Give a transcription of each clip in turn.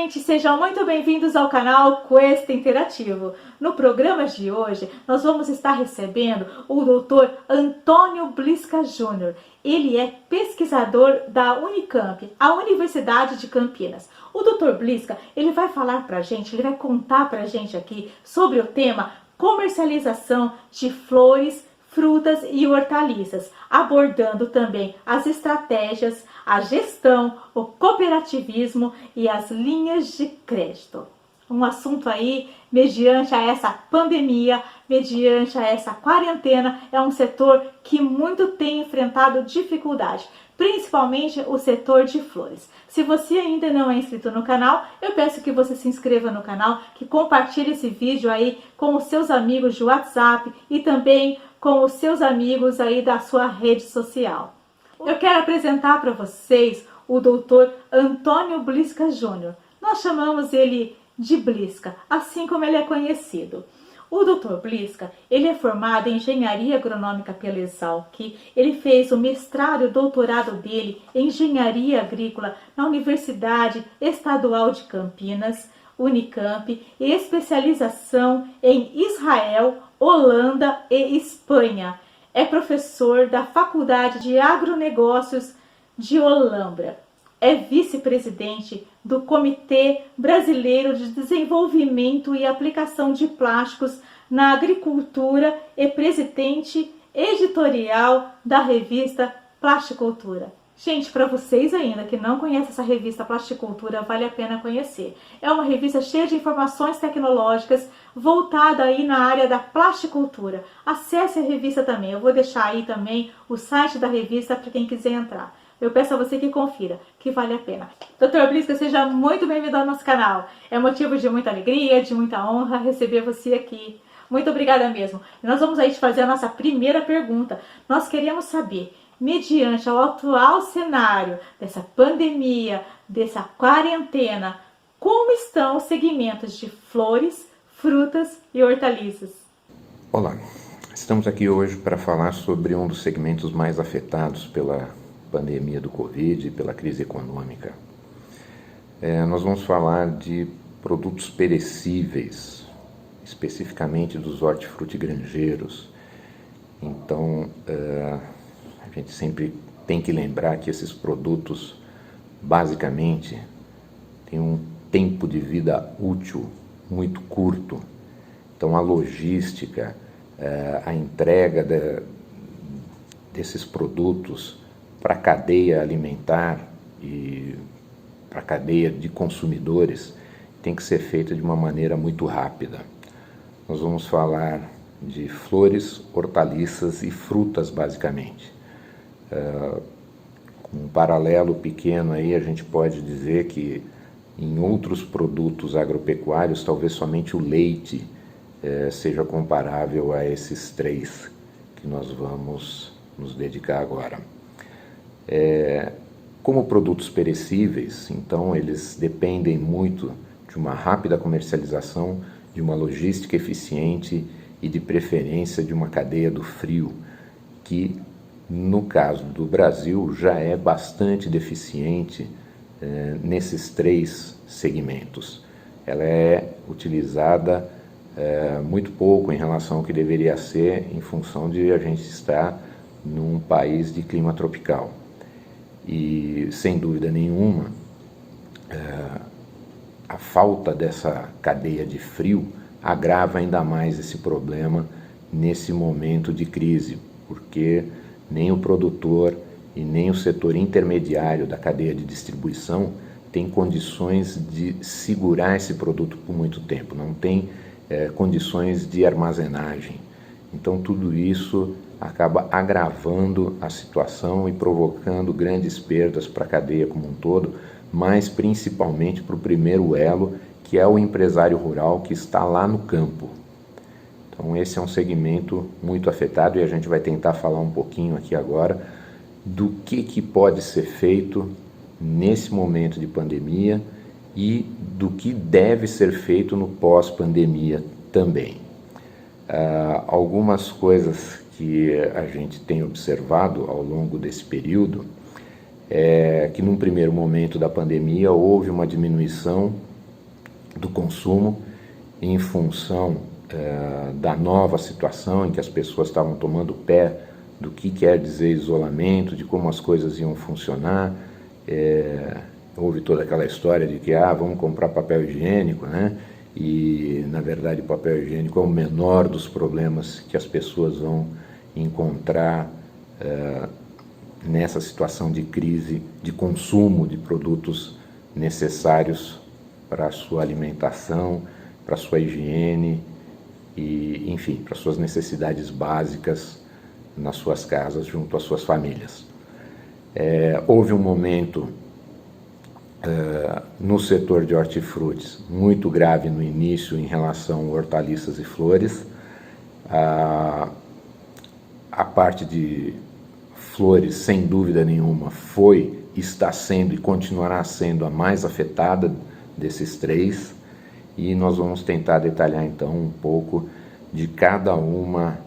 gente! Sejam muito bem-vindos ao canal Quest Interativo. No programa de hoje, nós vamos estar recebendo o Dr. Antônio Blisca Júnior. Ele é pesquisador da Unicamp, a Universidade de Campinas. O Dr. Blisca, ele vai falar pra gente, ele vai contar pra gente aqui sobre o tema comercialização de flores, frutas e hortaliças, abordando também as estratégias, a gestão, o cooperativismo e as linhas de crédito. Um assunto aí, mediante a essa pandemia, mediante a essa quarentena, é um setor que muito tem enfrentado dificuldade, principalmente o setor de flores. Se você ainda não é inscrito no canal, eu peço que você se inscreva no canal, que compartilhe esse vídeo aí com os seus amigos de WhatsApp e também com os seus amigos aí da sua rede social. Eu quero apresentar para vocês o Dr. Antônio Blisca Júnior. Nós chamamos ele de Blisca, assim como ele é conhecido. O Dr. Blisca, ele é formado em Engenharia Agronômica pela Exalc. Ele fez o mestrado e doutorado dele em Engenharia Agrícola na Universidade Estadual de Campinas, Unicamp, e especialização em Israel, Holanda e Espanha. É professor da Faculdade de Agronegócios de Olambra. É vice-presidente do Comitê Brasileiro de Desenvolvimento e Aplicação de Plásticos na Agricultura e presidente editorial da revista Plasticultura. Gente, para vocês ainda que não conhecem essa revista Plasticultura, vale a pena conhecer. É uma revista cheia de informações tecnológicas, voltada aí na área da plasticultura. Acesse a revista também, eu vou deixar aí também o site da revista para quem quiser entrar. Eu peço a você que confira, que vale a pena. Dr. Blisca, seja muito bem-vindo ao nosso canal. É motivo de muita alegria, de muita honra receber você aqui. Muito obrigada mesmo. Nós vamos aí te fazer a nossa primeira pergunta. Nós queremos saber, mediante o atual cenário dessa pandemia, dessa quarentena, como estão os segmentos de flores, frutas e hortaliças? Olá, estamos aqui hoje para falar sobre um dos segmentos mais afetados pela pandemia do Covid e pela crise econômica. Nós vamos falar de produtos perecíveis, especificamente dos hortifrutigranjeiros. Então, a gente sempre tem que lembrar que esses produtos, basicamente, têm um tempo de vida útil muito curto. Então, a logística, a entrega desses produtos para a cadeia alimentar e para a cadeia de consumidores tem que ser feita de uma maneira muito rápida. Nós vamos falar de flores, hortaliças e frutas, basicamente. Com um paralelo pequeno aí, a gente pode dizer que em outros produtos agropecuários, talvez somente o leite seja comparável a esses três que nós vamos nos dedicar agora. Como produtos perecíveis, então, eles dependem muito de uma rápida comercialização, de uma logística eficiente e, de preferência, de uma cadeia do frio, que, no caso do Brasil, já é bastante deficiente nesses três segmentos. Ela é utilizada muito pouco em relação ao que deveria ser, em função de a gente estar num país de clima tropical. E, sem dúvida nenhuma, a falta dessa cadeia de frio agrava ainda mais esse problema nesse momento de crise, porque nem o produtor e nem o setor intermediário da cadeia de distribuição tem condições de segurar esse produto por muito tempo, não tem condições de armazenagem. Então, tudo isso acaba agravando a situação e provocando grandes perdas para a cadeia como um todo, mas principalmente para o primeiro elo, que é o empresário rural que está lá no campo. Então, esse é um segmento muito afetado e a gente vai tentar falar um pouquinho aqui agora do que pode ser feito nesse momento de pandemia e do que deve ser feito no pós-pandemia também. Algumas coisas que a gente tem observado ao longo desse período é que num primeiro momento da pandemia houve uma diminuição do consumo em função da nova situação em que as pessoas estavam tomando pé do que quer dizer isolamento, de como as coisas iam funcionar. Houve toda aquela história de que vamos comprar papel higiênico, né? E na verdade o papel higiênico é o menor dos problemas que as pessoas vão encontrar nessa situação de crise de consumo de produtos necessários para a sua alimentação, para a sua higiene e, enfim, para as suas necessidades básicas nas suas casas, junto às suas famílias. Houve um momento no setor de hortifrutis muito grave no início em relação a hortaliças e flores. A parte de flores, sem dúvida nenhuma, está sendo e continuará sendo a mais afetada desses três, e nós vamos tentar detalhar então um pouco de cada uma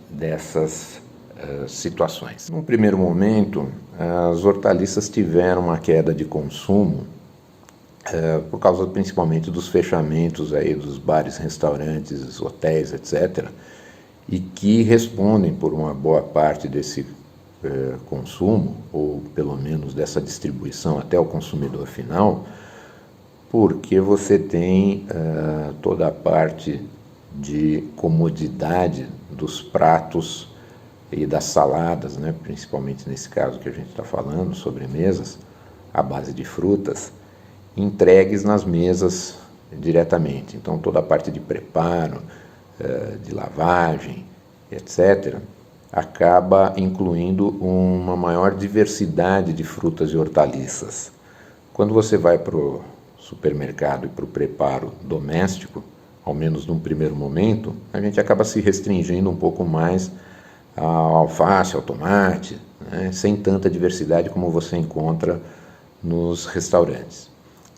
dessas situações. Num primeiro momento, as hortaliças tiveram uma queda de consumo por causa principalmente dos fechamentos aí dos bares, restaurantes, hotéis, etc., e que respondem por uma boa parte desse consumo, ou pelo menos dessa distribuição até o consumidor final, porque você tem toda a parte de comodidade dos pratos e das saladas, né, principalmente nesse caso que a gente está falando, sobremesas, à base de frutas, entregues nas mesas diretamente. Então toda a parte de preparo, de lavagem, etc., acaba incluindo uma maior diversidade de frutas e hortaliças. Quando você vai para o supermercado e para o preparo doméstico, ao menos num primeiro momento, a gente acaba se restringindo um pouco mais ao alface, ao tomate, né, sem tanta diversidade como você encontra nos restaurantes.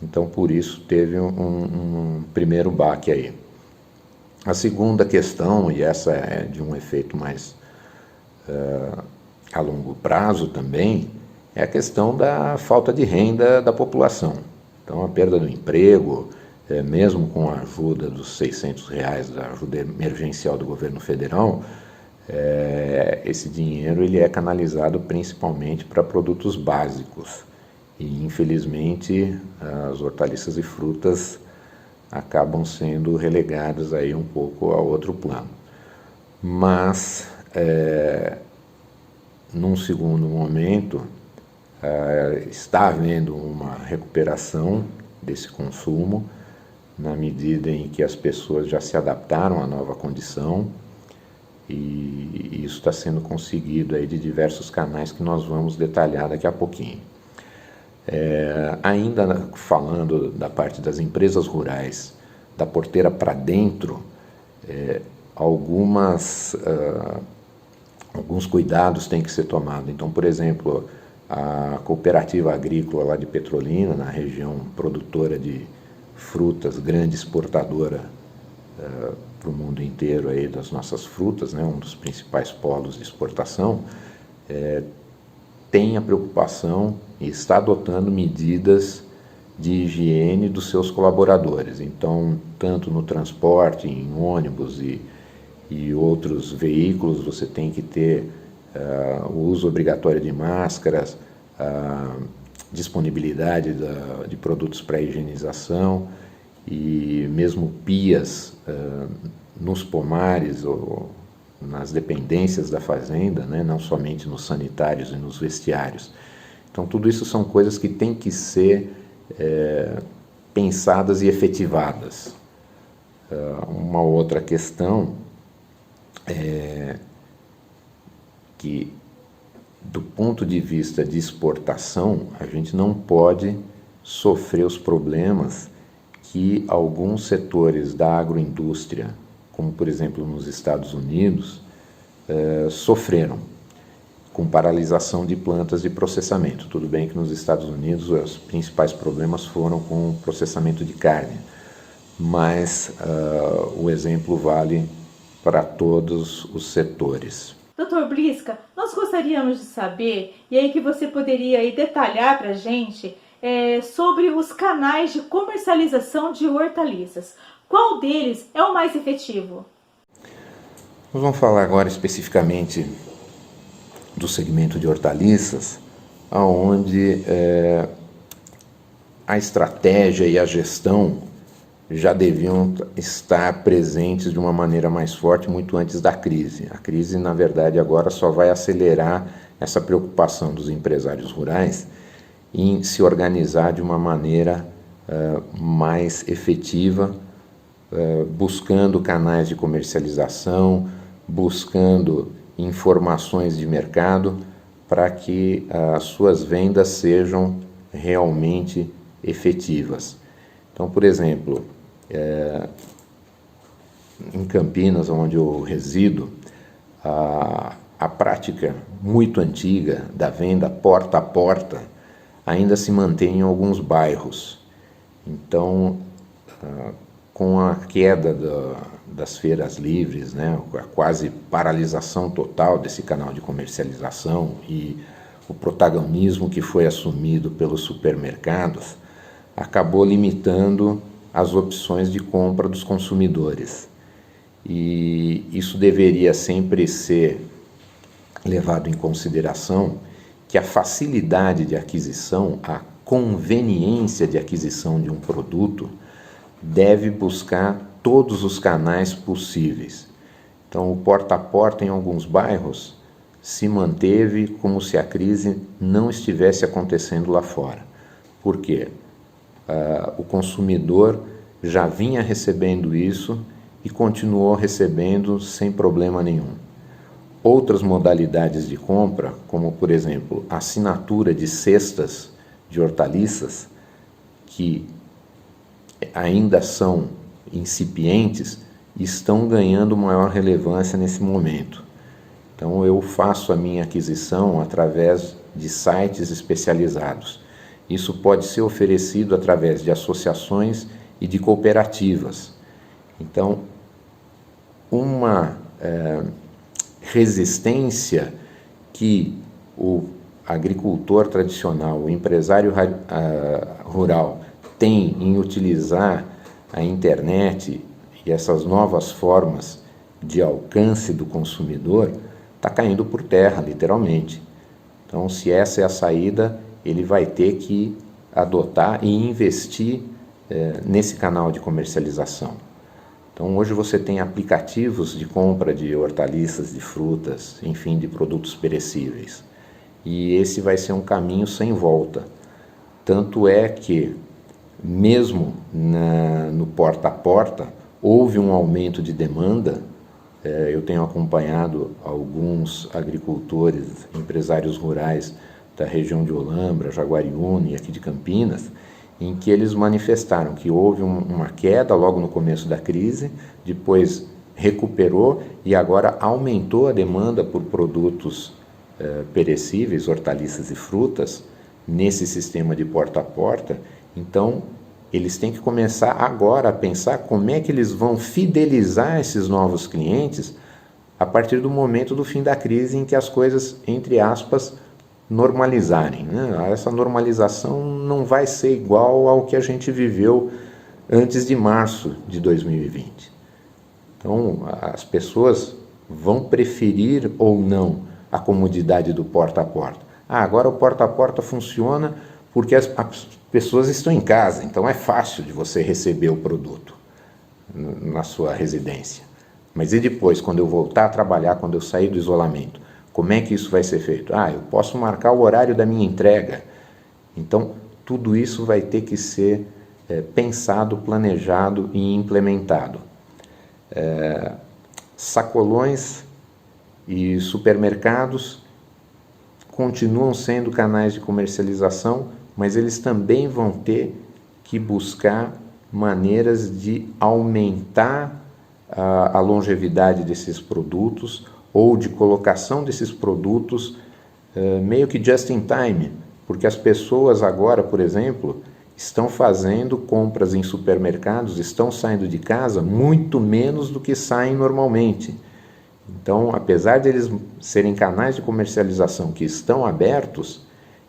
Então, por isso, teve um primeiro baque aí. A segunda questão, e essa é de um efeito mais a longo prazo também, é a questão da falta de renda da população. Então, a perda do emprego, mesmo com a ajuda dos R$600, da ajuda emergencial do governo federal, esse dinheiro ele é canalizado principalmente para produtos básicos. E, infelizmente, as hortaliças e frutas acabam sendo relegadas aí um pouco a outro plano. Mas, num segundo momento, está havendo uma recuperação desse consumo, na medida em que as pessoas já se adaptaram à nova condição, e isso está sendo conseguido aí de diversos canais que nós vamos detalhar daqui a pouquinho. Ainda falando da parte das empresas rurais, da porteira para dentro, alguns cuidados têm que ser tomados. Então, por exemplo, a cooperativa agrícola lá de Petrolina, na região produtora de frutas, grande exportadora para o mundo inteiro aí das nossas frutas, né, um dos principais polos de exportação, tem a preocupação e está adotando medidas de higiene dos seus colaboradores. Então, tanto no transporte, em ônibus e outros veículos, você tem que ter o uso obrigatório de máscaras, a disponibilidade de produtos para higienização e mesmo pias nos pomares ou nas dependências da fazenda, né, não somente nos sanitários e nos vestiários. Então, tudo isso são coisas que têm que ser pensadas e efetivadas. Uma outra questão é que, do ponto de vista de exportação, a gente não pode sofrer os problemas que alguns setores da agroindústria, como por exemplo nos Estados Unidos, sofreram com paralisação de plantas de processamento. Tudo bem que nos Estados Unidos os principais problemas foram com o processamento de carne, mas o exemplo vale para todos os setores. Dr. Blisca, nós gostaríamos de saber, e aí que você poderia aí detalhar para a gente, sobre os canais de comercialização de hortaliças. Qual deles é o mais efetivo? Nós vamos falar agora especificamente do segmento de hortaliças, onde a estratégia e a gestão já deviam estar presentes de uma maneira mais forte muito antes da crise. A crise, na verdade, agora só vai acelerar essa preocupação dos empresários rurais em se organizar de uma maneira mais efetiva, buscando canais de comercialização, buscando informações de mercado para que as suas vendas sejam realmente efetivas. Então, por exemplo, em Campinas, onde eu resido, a prática muito antiga da venda porta a porta ainda se mantém em alguns bairros. Então, com a queda das feiras livres, né, a quase paralisação total desse canal de comercialização e o protagonismo que foi assumido pelos supermercados, acabou limitando as opções de compra dos consumidores. E isso deveria sempre ser levado em consideração, que a facilidade de aquisição, a conveniência de aquisição de um produto deve buscar todos os canais possíveis. Então, o porta a porta em alguns bairros se manteve como se a crise não estivesse acontecendo lá fora. Por quê? O consumidor já vinha recebendo isso e continuou recebendo sem problema nenhum. Outras modalidades de compra, como por exemplo a assinatura de cestas de hortaliças, que ainda são incipientes, estão ganhando maior relevância nesse momento. Então eu faço a minha aquisição através de sites especializados. Isso pode ser oferecido através de associações e de cooperativas. Então, uma resistência que o agricultor tradicional, o empresário rural tem em utilizar a internet e essas novas formas de alcance do consumidor está caindo por terra, literalmente. Então, se essa é a saída, ele vai ter que adotar e investir nesse canal de comercialização. Então, hoje você tem aplicativos de compra de hortaliças, de frutas, enfim, de produtos perecíveis. E esse vai ser um caminho sem volta. Tanto é que, mesmo no porta a porta, houve um aumento de demanda. Eu tenho acompanhado alguns agricultores, empresários rurais da região de Olambra, Jaguariúna e aqui de Campinas, em que eles manifestaram que houve uma queda logo no começo da crise, depois recuperou e agora aumentou a demanda por produtos perecíveis, hortaliças e frutas, nesse sistema de porta a porta. Então, eles têm que começar agora a pensar como é que eles vão fidelizar esses novos clientes a partir do momento do fim da crise, em que as coisas, entre aspas, normalizarem, né? Essa normalização não vai ser igual ao que a gente viveu antes de março de 2020. Então, as pessoas vão preferir ou não a comodidade do porta a porta. Agora o porta a porta funciona porque as pessoas estão em casa, então é fácil de você receber o produto na sua residência. Mas e depois, quando eu voltar a trabalhar, quando eu sair do isolamento? Como é que isso vai ser feito? Eu posso marcar o horário da minha entrega. Então, tudo isso vai ter que ser pensado, planejado e implementado. Sacolões e supermercados continuam sendo canais de comercialização, mas eles também vão ter que buscar maneiras de aumentar a longevidade desses produtos ou de colocação desses produtos meio que just in time, porque as pessoas agora, por exemplo, estão fazendo compras em supermercados, estão saindo de casa muito menos do que saem normalmente. Então, apesar de eles serem canais de comercialização que estão abertos,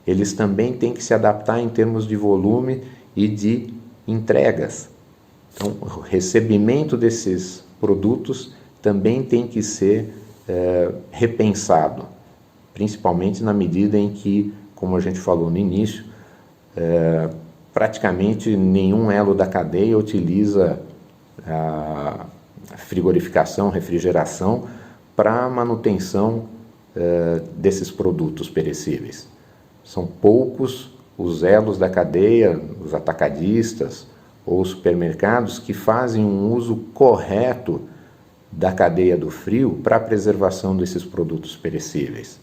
eles também têm que se adaptar em termos de volume e de entregas. Então, o recebimento desses produtos também tem que ser repensado, principalmente na medida em que, como a gente falou no início, praticamente nenhum elo da cadeia utiliza a frigorificação, refrigeração para a manutenção desses produtos perecíveis. São poucos os elos da cadeia, os atacadistas ou supermercados que fazem um uso correto da cadeia do frio para a preservação desses produtos perecíveis.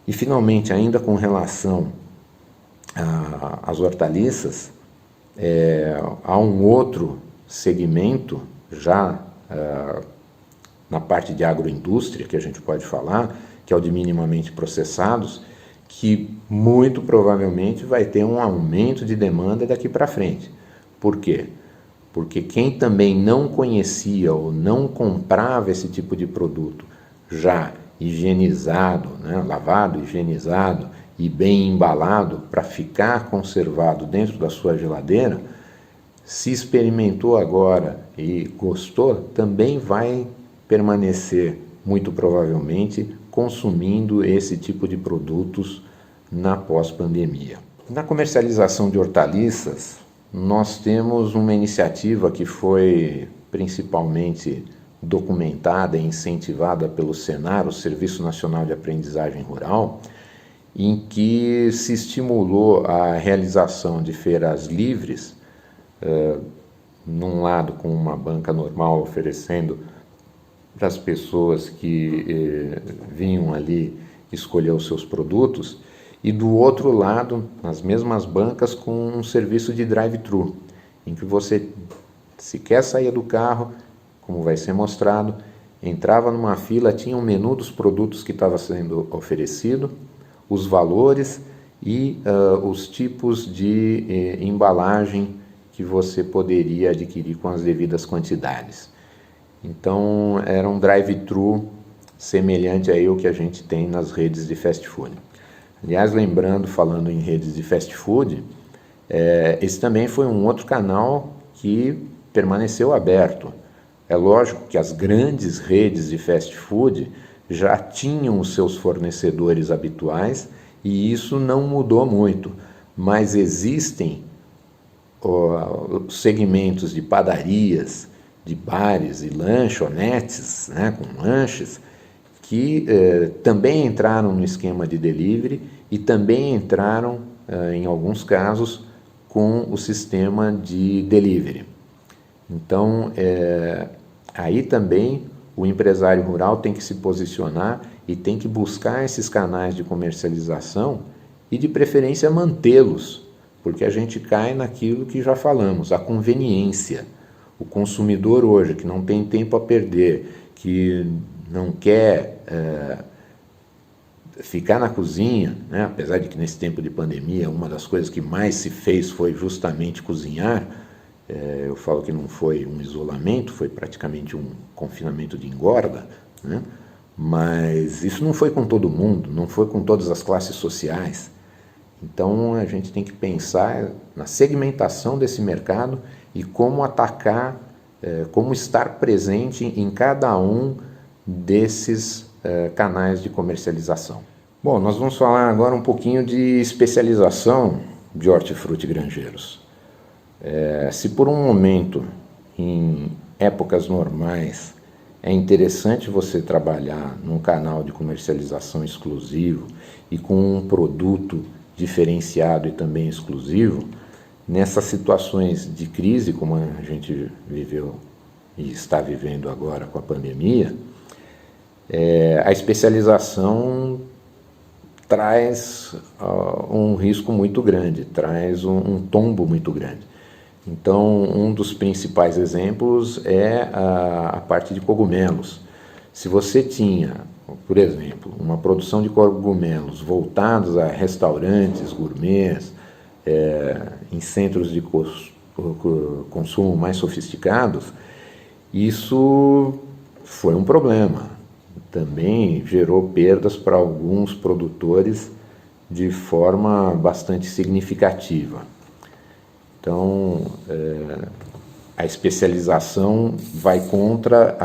E finalmente, ainda com relação às hortaliças, há um outro segmento já na parte de agroindústria que a gente pode falar, que é o de minimamente processados, que muito provavelmente vai ter um aumento de demanda daqui para frente. Por quê? Porque quem também não conhecia ou não comprava esse tipo de produto já higienizado, né, lavado, higienizado e bem embalado para ficar conservado dentro da sua geladeira, se experimentou agora e gostou, também vai permanecer, muito provavelmente, consumindo esse tipo de produtos na pós-pandemia. Na comercialização de hortaliças, nós temos uma iniciativa que foi principalmente documentada e incentivada pelo Senar, o Serviço Nacional de Aprendizagem Rural, em que se estimulou a realização de feiras livres, num lado com uma banca normal oferecendo para as pessoas que vinham ali escolher os seus produtos, e do outro lado, nas mesmas bancas, com um serviço de drive-thru, em que você, se quer sair do carro, como vai ser mostrado, entrava numa fila, tinha um menu dos produtos que estava sendo oferecido, os valores e os tipos de embalagem que você poderia adquirir com as devidas quantidades. Então, era um drive-thru semelhante aí ao que a gente tem nas redes de fast food. Aliás, lembrando, falando em redes de fast food, esse também foi um outro canal que permaneceu aberto. É lógico que as grandes redes de fast food já tinham os seus fornecedores habituais e isso não mudou muito, mas existem segmentos de padarias, de bares e lanchonetes, né, com lanches, que também entraram no esquema de delivery e também entraram, em alguns casos, com o sistema de delivery. Então, aí também o empresário rural tem que se posicionar e tem que buscar esses canais de comercialização e, de preferência, mantê-los, porque a gente cai naquilo que já falamos, a conveniência. O consumidor hoje, que não tem tempo a perder, que não quer ficar na cozinha, né? Apesar de que nesse tempo de pandemia uma das coisas que mais se fez foi justamente cozinhar, eu falo que não foi um isolamento, foi praticamente um confinamento de engorda, né? Mas isso não foi com todo mundo, não foi com todas as classes sociais. Então a gente tem que pensar na segmentação desse mercado e como atacar, como estar presente em cada um desses canais de comercialização. Bom, nós vamos falar agora um pouquinho de especialização de hortifruti grangeiros. Se por um momento, em épocas normais, é interessante você trabalhar num canal de comercialização exclusivo e com um produto diferenciado e também exclusivo, nessas situações de crise, como a gente viveu e está vivendo agora com a pandemia, a especialização traz um risco muito grande, traz um tombo muito grande. Então, um dos principais exemplos é a parte de cogumelos. Se você tinha, por exemplo, uma produção de cogumelos voltados a restaurantes, gourmets, em centros de consumo mais sofisticados, isso foi um problema. Também gerou perdas para alguns produtores de forma bastante significativa. Então, a especialização vai contra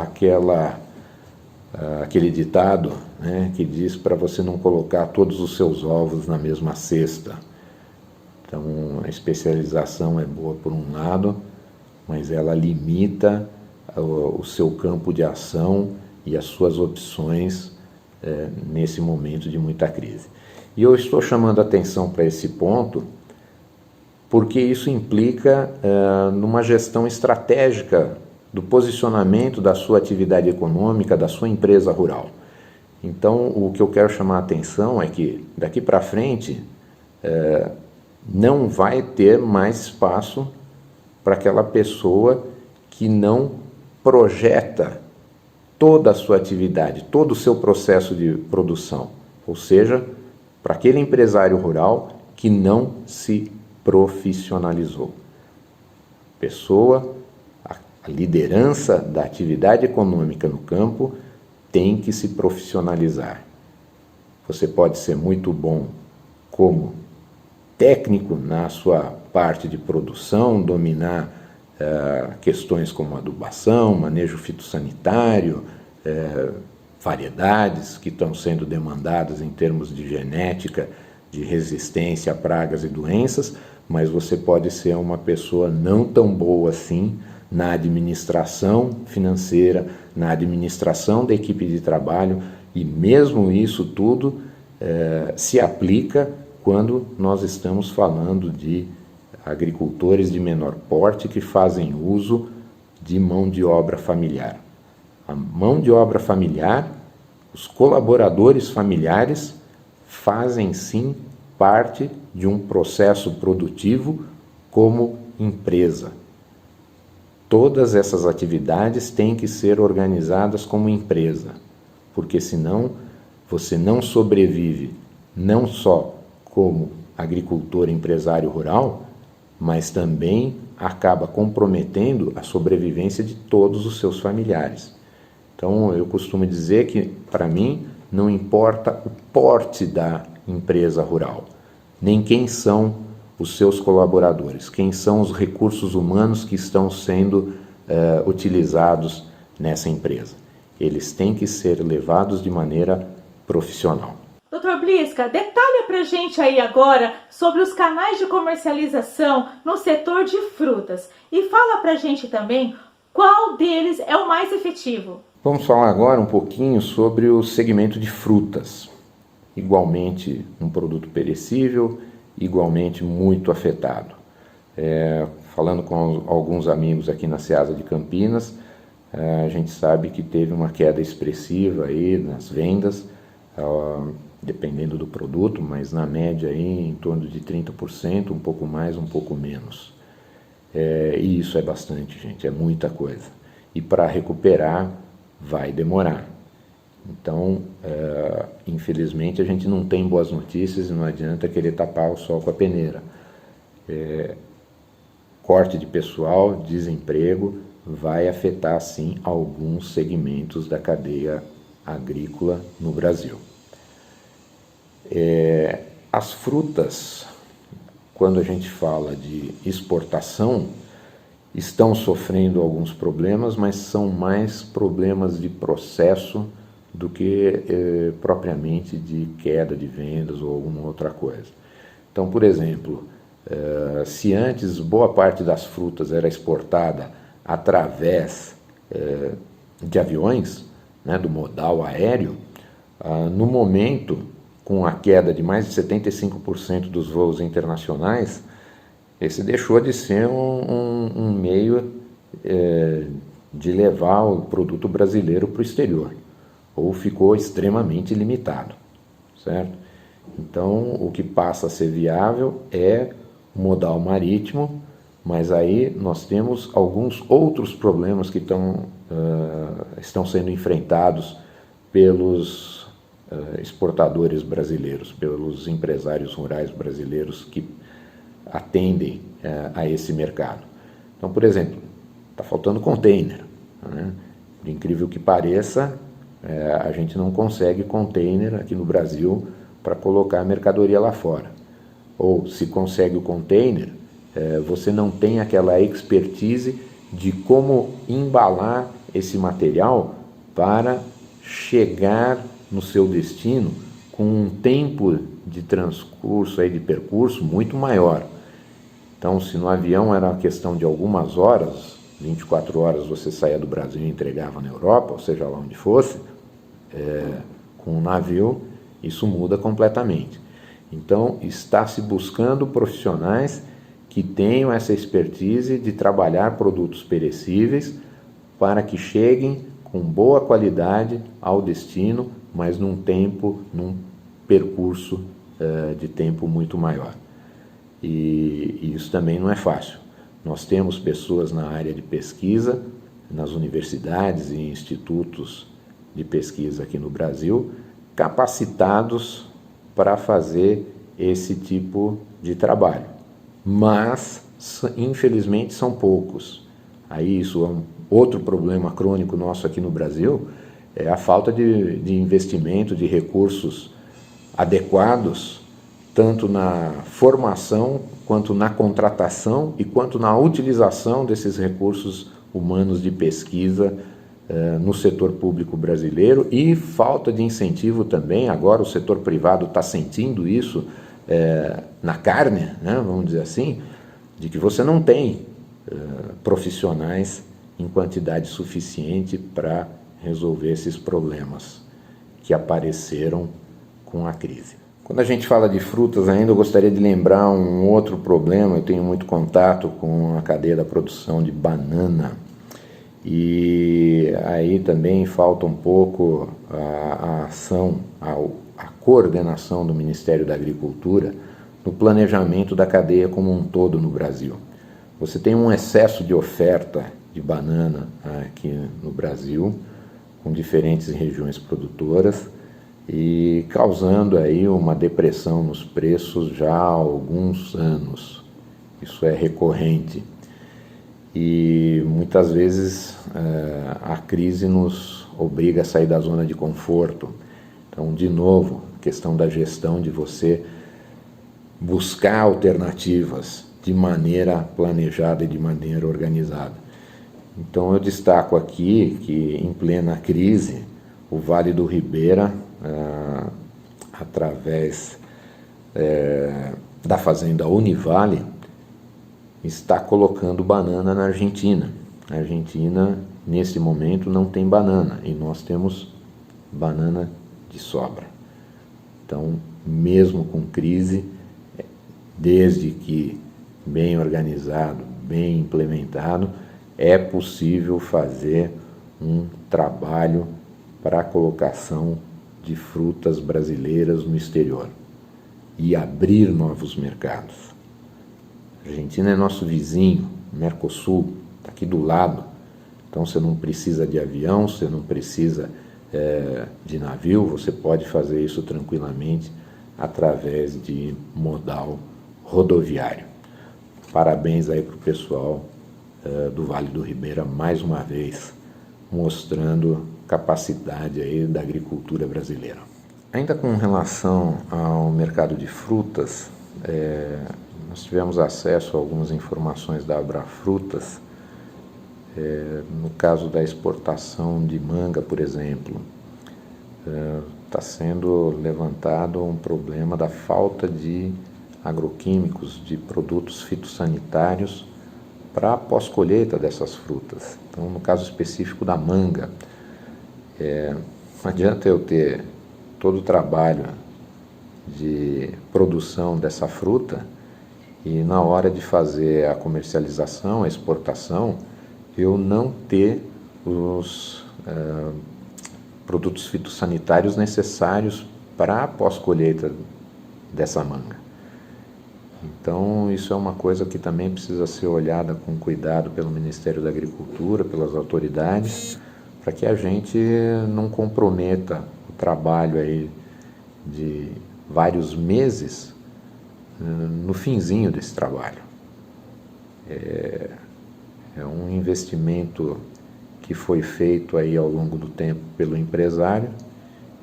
aquele ditado, né, que diz para você não colocar todos os seus ovos na mesma cesta. Então, a especialização é boa por um lado, mas ela limita o seu campo de ação e as suas opções nesse momento de muita crise. E eu estou chamando a atenção para esse ponto porque isso implica numa gestão estratégica do posicionamento da sua atividade econômica, da sua empresa rural. Então, o que eu quero chamar a atenção é que daqui para frente não vai ter mais espaço para aquela pessoa que não projeta toda a sua atividade, todo o seu processo de produção, ou seja, para aquele empresário rural que não se profissionalizou. A liderança da atividade econômica no campo tem que se profissionalizar. Você pode ser muito bom como técnico na sua parte de produção, dominar questões como adubação, manejo fitossanitário, variedades que estão sendo demandadas em termos de genética, de resistência a pragas e doenças, mas você pode ser uma pessoa não tão boa assim na administração financeira, na administração da equipe de trabalho, e mesmo isso tudo se aplica quando nós estamos falando de agricultores de menor porte que fazem uso de mão de obra familiar. A mão de obra familiar, os colaboradores familiares fazem sim parte de um processo produtivo como empresa. Todas essas atividades têm que ser organizadas como empresa, porque senão você não sobrevive não só como agricultor empresário rural, mas também acaba comprometendo a sobrevivência de todos os seus familiares. Então, eu costumo dizer que, para mim, não importa o porte da empresa rural, nem quem são os seus colaboradores, quem são os recursos humanos que estão sendo utilizados nessa empresa. Eles têm que ser levados de maneira profissional. Doutor Blisca, detalhe para a gente aí agora sobre os canais de comercialização no setor de frutas e fala para a gente também qual deles é o mais efetivo. Vamos falar agora um pouquinho sobre o segmento de frutas. Igualmente um produto perecível, igualmente muito afetado. Falando com alguns amigos aqui na Ceasa de Campinas, a gente sabe que teve uma queda expressiva aí nas vendas, dependendo do produto, mas na média aí em torno de 30%, um pouco mais, um pouco menos. E isso é bastante, gente, é muita coisa. E para recuperar vai demorar. Então, infelizmente, a gente não tem boas notícias e não adianta querer tapar o sol com a peneira. Corte de pessoal, desemprego, vai afetar, sim, alguns segmentos da cadeia agrícola no Brasil. As frutas, quando a gente fala de exportação, estão sofrendo alguns problemas, mas são mais problemas de processo do que propriamente de queda de vendas ou alguma outra coisa. Então, por exemplo, se antes boa parte das frutas era exportada através de aviões, né, do modal aéreo, no momento, com a queda de mais de 75% dos voos internacionais, esse deixou de ser um meio de levar o produto brasileiro para o exterior, ou ficou extremamente limitado, certo? Então, o que passa a ser viável é o modal marítimo, mas aí nós temos alguns outros problemas que estão sendo enfrentados pelos exportadores brasileiros, pelos empresários rurais brasileiros que atendem a esse mercado. Então, por exemplo, está faltando container, né? Por incrível que pareça, a gente não consegue container aqui no Brasil para colocar a mercadoria lá fora. Ou se consegue o container, você não tem aquela expertise de como embalar esse material para chegar no seu destino com um tempo de transcurso, de percurso muito maior. Então, se no avião era uma questão de algumas horas, 24 horas você saía do Brasil e entregava na Europa, ou seja lá onde fosse, com um navio, isso muda completamente. Então, está se buscando profissionais que tenham essa expertise de trabalhar produtos perecíveis para que cheguem com boa qualidade ao destino, mas num percurso de tempo muito maior. E isso também não é fácil. Nós temos pessoas na área de pesquisa, nas universidades e institutos de pesquisa aqui no Brasil, capacitados para fazer esse tipo de trabalho. Mas, infelizmente, são poucos. Aí isso é um outro problema crônico nosso aqui no Brasil, é a falta de investimento, de recursos adequados, tanto na formação, quanto na contratação e quanto na utilização desses recursos humanos de pesquisa no setor público brasileiro, e falta de incentivo também. Agora o setor privado está sentindo isso na carne, né, vamos dizer assim, de que você não tem profissionais em quantidade suficiente para resolver esses problemas que apareceram com a crise. Quando a gente fala de frutas ainda, eu gostaria de lembrar um outro problema. Eu tenho muito contato com a cadeia da produção de banana, e aí também falta um pouco a ação, a coordenação do Ministério da Agricultura no planejamento da cadeia como um todo no Brasil. Você tem um excesso de oferta de banana aqui no Brasil, com diferentes regiões produtoras, e causando aí uma depressão nos preços já há alguns anos. Isso é recorrente. E muitas vezes a crise nos obriga a sair da zona de conforto. Então, de novo, a questão da gestão, de você buscar alternativas de maneira planejada e de maneira organizada. Então, eu destaco aqui que, em plena crise, o Vale do Ribeira, através da fazenda Univale, está colocando banana na Argentina. A Argentina, nesse momento, não tem banana, e nós temos banana de sobra. Então, mesmo com crise, desde que bem organizado, bem implementado, é possível fazer um trabalho para a colocação de frutas brasileiras no exterior e abrir novos mercados. A Argentina é nosso vizinho, Mercosul, está aqui do lado. Então você não precisa de avião, você não precisa de navio, você pode fazer isso tranquilamente através de modal rodoviário. Parabéns aí para o pessoal do Vale do Ribeira, mais uma vez, mostrando capacidade aí da agricultura brasileira. Ainda com relação ao mercado de frutas, nós tivemos acesso a algumas informações da Abrafrutas. No caso da exportação de manga, por exemplo, está sendo levantado um problema da falta de agroquímicos, de produtos fitossanitários para a pós-colheita dessas frutas. Então, no caso específico da manga, não adianta eu ter todo o trabalho de produção dessa fruta e, na hora de fazer a comercialização, a exportação, eu não ter os produtos fitossanitários necessários para a pós-colheita dessa manga. Então, isso é uma coisa que também precisa ser olhada com cuidado pelo Ministério da Agricultura, pelas autoridades, para que a gente não comprometa o trabalho aí de vários meses no finzinho desse trabalho. É um investimento que foi feito aí ao longo do tempo pelo empresário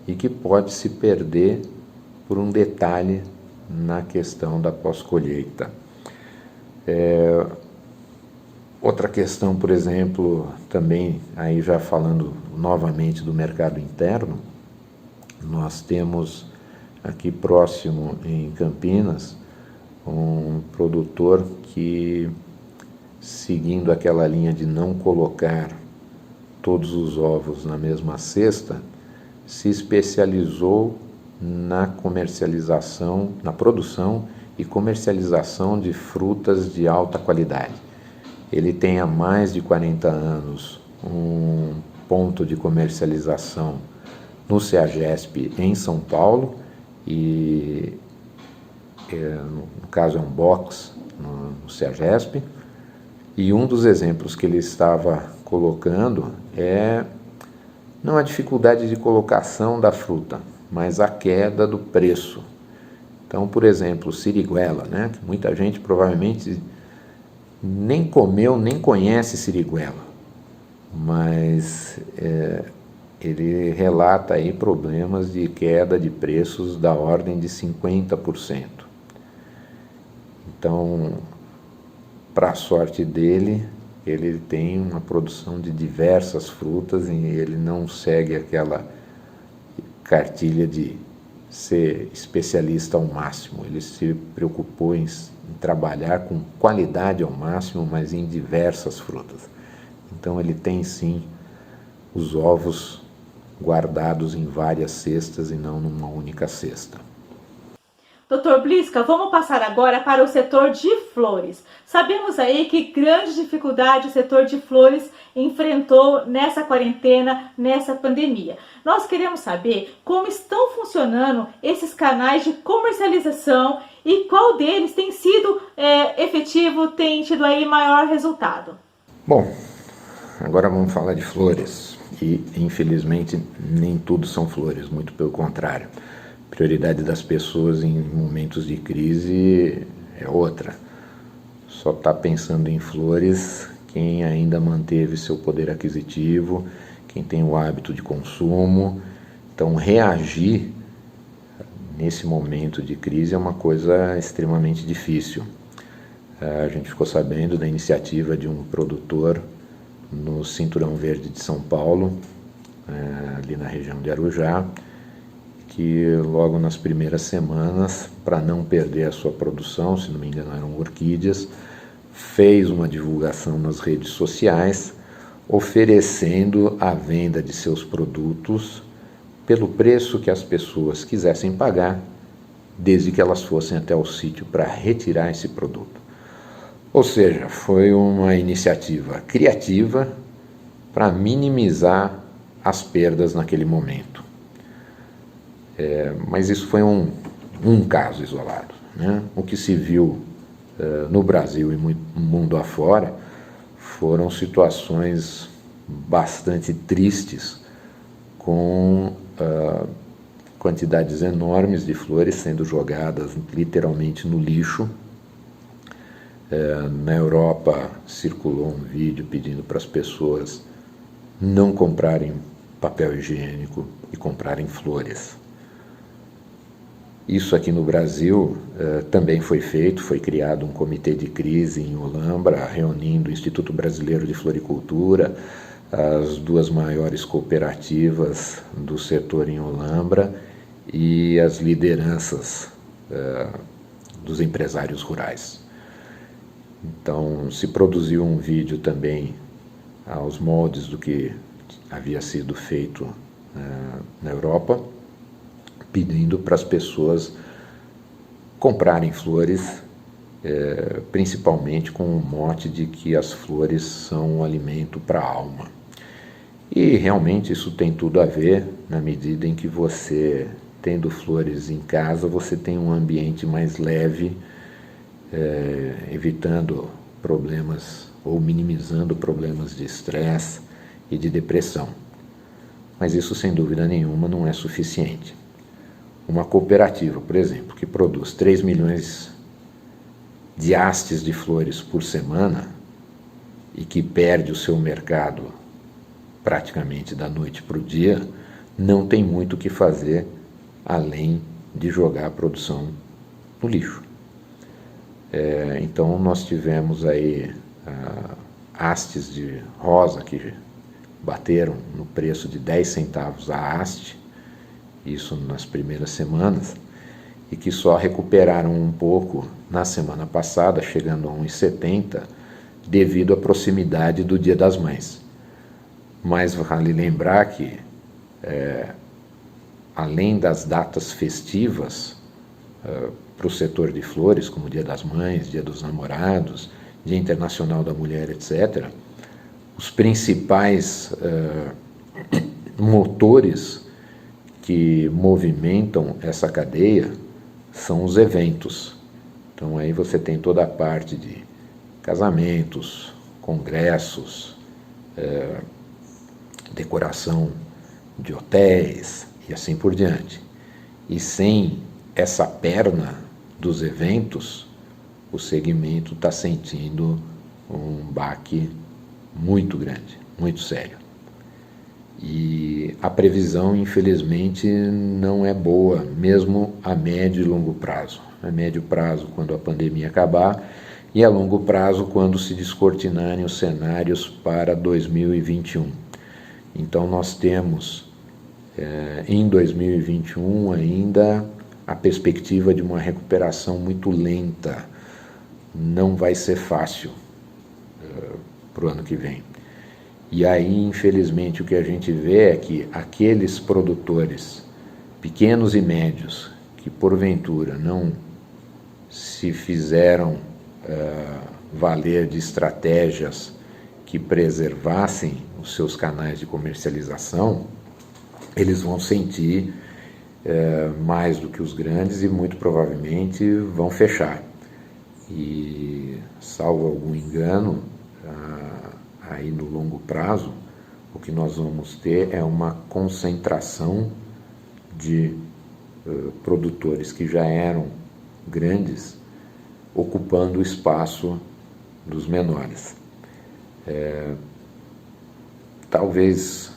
e que pode se perder por um detalhe na questão da pós-colheita. Outra questão, por exemplo, também aí já falando novamente do mercado interno, nós temos aqui próximo em Campinas um produtor que, seguindo aquela linha de não colocar todos os ovos na mesma cesta, se especializou na comercialização, na produção e comercialização de frutas de alta qualidade. Ele tem há mais de 40 anos um ponto de comercialização no CEAGESP em São Paulo e, no caso, é um box no CEAGESP. E um dos exemplos que ele estava colocando é não a dificuldade de colocação da fruta, mas a queda do preço. Então, por exemplo, siriguela, né? Que muita gente provavelmente nem comeu, nem conhece siriguela, mas ele relata aí problemas de queda de preços da ordem de 50%. Então, para a sorte dele, ele tem uma produção de diversas frutas e ele não segue aquela cartilha de ser especialista ao máximo. Ele se preocupou em trabalhar com qualidade ao máximo, mas em diversas frutas. Então ele tem sim os ovos guardados em várias cestas e não numa única cesta. Dr. Bliska, vamos passar agora para o setor de flores. Sabemos aí que grande dificuldade o setor de flores enfrentou nessa quarentena, nessa pandemia. Nós queremos saber como estão funcionando esses canais de comercialização e qual deles tem sido efetivo, tem tido aí maior resultado. Bom, agora vamos falar de flores. E infelizmente nem tudo são flores, muito pelo contrário. A prioridade das pessoas em momentos de crise é outra. Só está pensando em flores quem ainda manteve seu poder aquisitivo, quem tem o hábito de consumo. Então, reagir nesse momento de crise é uma coisa extremamente difícil. A gente ficou sabendo da iniciativa de um produtor no Cinturão Verde de São Paulo, ali na região de Arujá, que logo nas primeiras semanas, para não perder a sua produção, se não me engano eram orquídeas, fez uma divulgação nas redes sociais, oferecendo a venda de seus produtos pelo preço que as pessoas quisessem pagar, desde que elas fossem até o sítio para retirar esse produto. Ou seja, foi uma iniciativa criativa para minimizar as perdas naquele momento. Mas isso foi um caso isolado, né? O que se viu no Brasil e no mundo afora foram situações bastante tristes, com quantidades enormes de flores sendo jogadas literalmente no lixo. Na Europa circulou um vídeo pedindo para as pessoas não comprarem papel higiênico e comprarem flores. Isso aqui no Brasil também foi feito, foi criado um comitê de crise em Olambra, reunindo o Instituto Brasileiro de Floricultura, as duas maiores cooperativas do setor em Olambra e as lideranças dos empresários rurais. Então, se produziu um vídeo também aos moldes do que havia sido feito na Europa, pedindo para as pessoas comprarem flores, principalmente com o mote de que as flores são um alimento para a alma. E realmente isso tem tudo a ver, na medida em que você, tendo flores em casa, você tem um ambiente mais leve, evitando problemas ou minimizando problemas de estresse e de depressão. Mas isso, sem dúvida nenhuma, não é suficiente. Uma cooperativa, por exemplo, que produz 3 milhões de hastes de flores por semana e que perde o seu mercado praticamente da noite para o dia, não tem muito o que fazer além de jogar a produção no lixo. Então nós tivemos aí hastes de rosa que bateram no preço de 10 centavos a haste, isso nas primeiras semanas, e que só recuperaram um pouco na semana passada, chegando a 1,70, devido à proximidade do Dia das Mães. Mas vale lembrar que, além das datas festivas para o setor de flores, como Dia das Mães, Dia dos Namorados, Dia Internacional da Mulher, etc., os principais motores que movimentam essa cadeia são os eventos. Então aí você tem toda a parte de casamentos, congressos, decoração de hotéis e assim por diante. E sem essa perna dos eventos, o segmento está sentindo um baque muito grande, muito sério. E a previsão, infelizmente, não é boa, mesmo a médio e longo prazo. A médio prazo, quando a pandemia acabar, e a longo prazo, quando se descortinarem os cenários para 2021. Então, nós temos, em 2021, ainda a perspectiva de uma recuperação muito lenta. Não vai ser fácil para o ano que vem. E aí, infelizmente, o que a gente vê é que aqueles produtores pequenos e médios que, porventura, não se fizeram valer de estratégias que preservassem os seus canais de comercialização, eles vão sentir mais do que os grandes e muito provavelmente vão fechar. E, salvo algum engano, aí no longo prazo, o que nós vamos ter é uma concentração de produtores que já eram grandes, ocupando o espaço dos menores. Talvez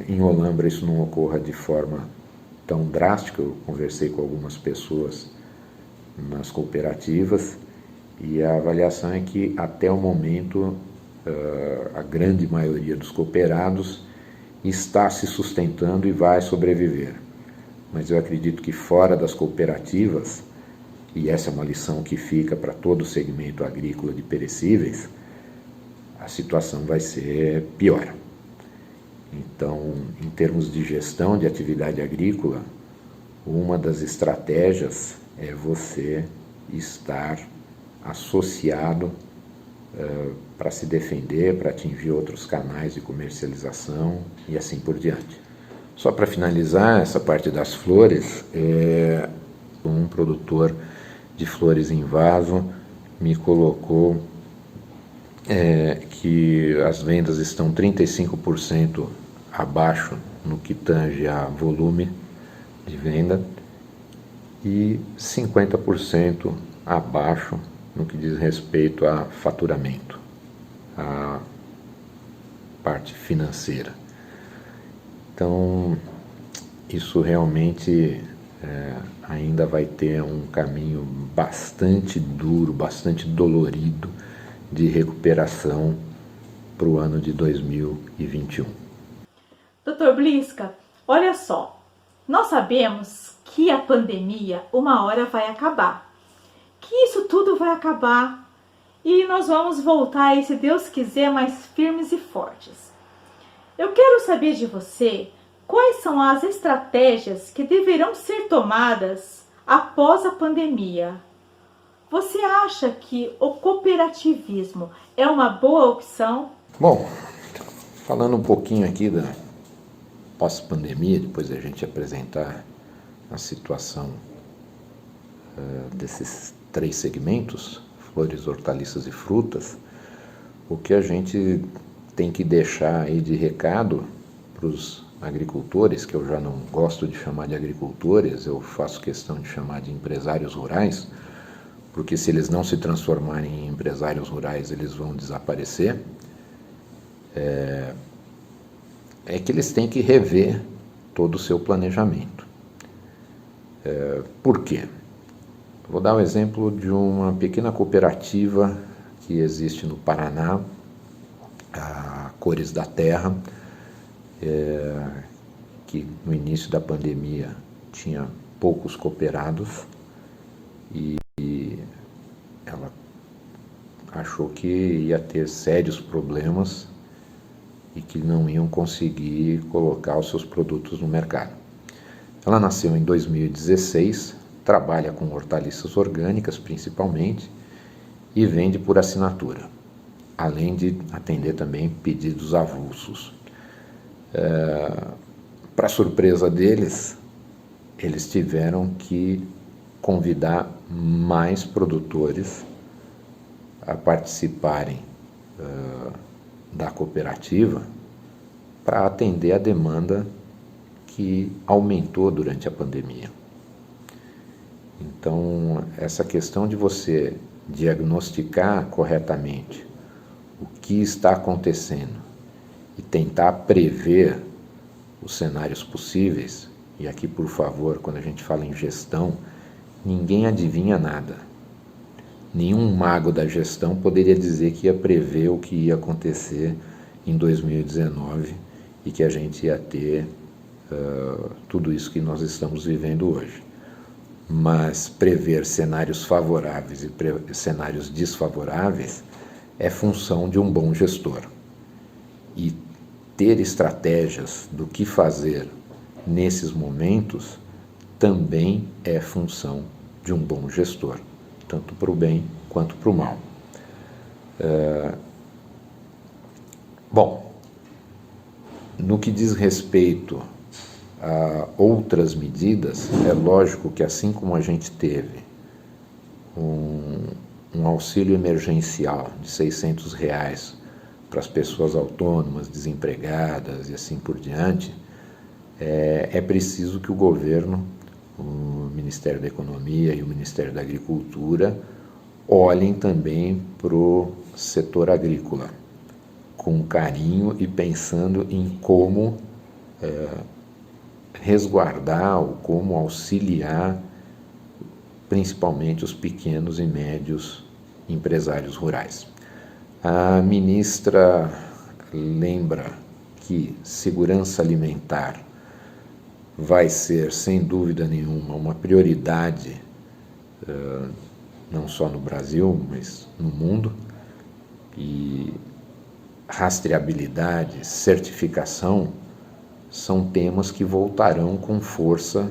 em Olambra isso não ocorra de forma tão drástica. Eu conversei com algumas pessoas nas cooperativas e a avaliação é que até o momento a grande maioria dos cooperados está se sustentando e vai sobreviver. Mas eu acredito que fora das cooperativas, e essa é uma lição que fica para todo o segmento agrícola de perecíveis, a situação vai ser pior. Então, em termos de gestão de atividade agrícola, uma das estratégias é você estar associado para se defender, para atingir outros canais de comercialização e assim por diante. Só para finalizar essa parte das flores, um produtor de flores em vaso me colocou que as vendas estão 35% abaixo no que tange a volume de venda e 50% abaixo no que diz respeito a faturamento, a parte financeira. Então, isso realmente ainda vai ter um caminho bastante duro, bastante dolorido de recuperação para o ano de 2021. Dr. Bliska, olha só, nós sabemos que a pandemia uma hora vai acabar, que isso tudo vai acabar e nós vamos voltar aí, se Deus quiser, mais firmes e fortes. Eu quero saber de você quais são as estratégias que deverão ser tomadas após a pandemia. Você acha que o cooperativismo é uma boa opção? Bom, falando um pouquinho aqui da pós-pandemia, depois da gente apresentar a situação desses 3 segmentos, flores, hortaliças e frutas, o que a gente tem que deixar aí de recado para os agricultores, que eu já não gosto de chamar de agricultores, eu faço questão de chamar de empresários rurais, porque se eles não se transformarem em empresários rurais, eles vão desaparecer, é que eles têm que rever todo o seu planejamento. Por quê? Vou dar um exemplo de uma pequena cooperativa que existe no Paraná, a Cores da Terra, que no início da pandemia tinha poucos cooperados e ela achou que ia ter sérios problemas e que não iam conseguir colocar os seus produtos no mercado. Ela nasceu em 2016, trabalha com hortaliças orgânicas principalmente e vende por assinatura, além de atender também pedidos avulsos. Para surpresa deles, eles tiveram que convidar mais produtores a participarem da cooperativa para atender a demanda que aumentou durante a pandemia. Então, essa questão de você diagnosticar corretamente o que está acontecendo e tentar prever os cenários possíveis, e aqui, por favor, quando a gente fala em gestão, ninguém adivinha nada. Nenhum mago da gestão poderia dizer que ia prever o que ia acontecer em 2019 e que a gente ia ter tudo isso que nós estamos vivendo hoje. Mas prever cenários favoráveis e cenários desfavoráveis é função de um bom gestor. E ter estratégias do que fazer nesses momentos também é função de um bom gestor, tanto para o bem quanto para o mal. Bom, no que diz respeito a outras medidas, é lógico que assim como a gente teve um auxílio emergencial de R$600 para as pessoas autônomas, desempregadas e assim por diante, é preciso que o governo, o Ministério da Economia e o Ministério da Agricultura olhem também para o setor agrícola, com carinho e pensando em como resguardar ou como auxiliar principalmente os pequenos e médios empresários rurais. A ministra lembra que segurança alimentar vai ser, sem dúvida nenhuma, uma prioridade, não só no Brasil, mas no mundo, e rastreabilidade, certificação, são temas que voltarão com força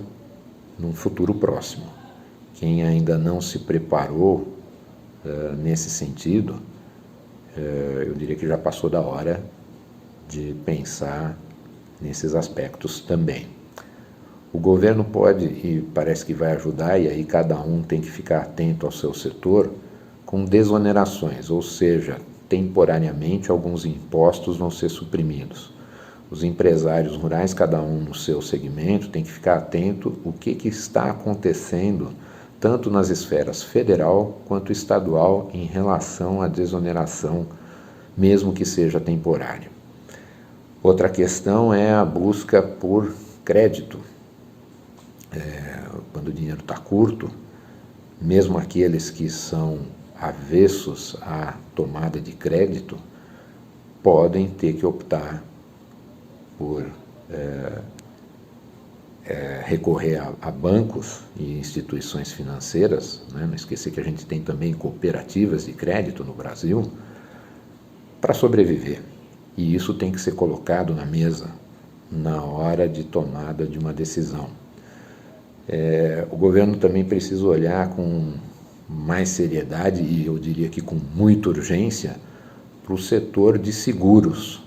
num futuro próximo. Quem ainda não se preparou nesse sentido, eu diria que já passou da hora de pensar nesses aspectos também. O governo pode, e parece que vai ajudar, e aí cada um tem que ficar atento ao seu setor, com desonerações, ou seja, temporariamente alguns impostos vão ser suprimidos. Os empresários rurais, cada um no seu segmento, tem que ficar atento o que está acontecendo, tanto nas esferas federal quanto estadual, em relação à desoneração, mesmo que seja temporária. Outra questão é a busca por crédito. Quando o dinheiro está curto, mesmo aqueles que são avessos à tomada de crédito, podem ter que optar por recorrer a bancos e instituições financeiras, né? Não esquecer que a gente tem também cooperativas de crédito no Brasil, para sobreviver. E isso tem que ser colocado na mesa na hora de tomada de uma decisão. O governo também precisa olhar com mais seriedade, e eu diria que com muita urgência, para o setor de seguros,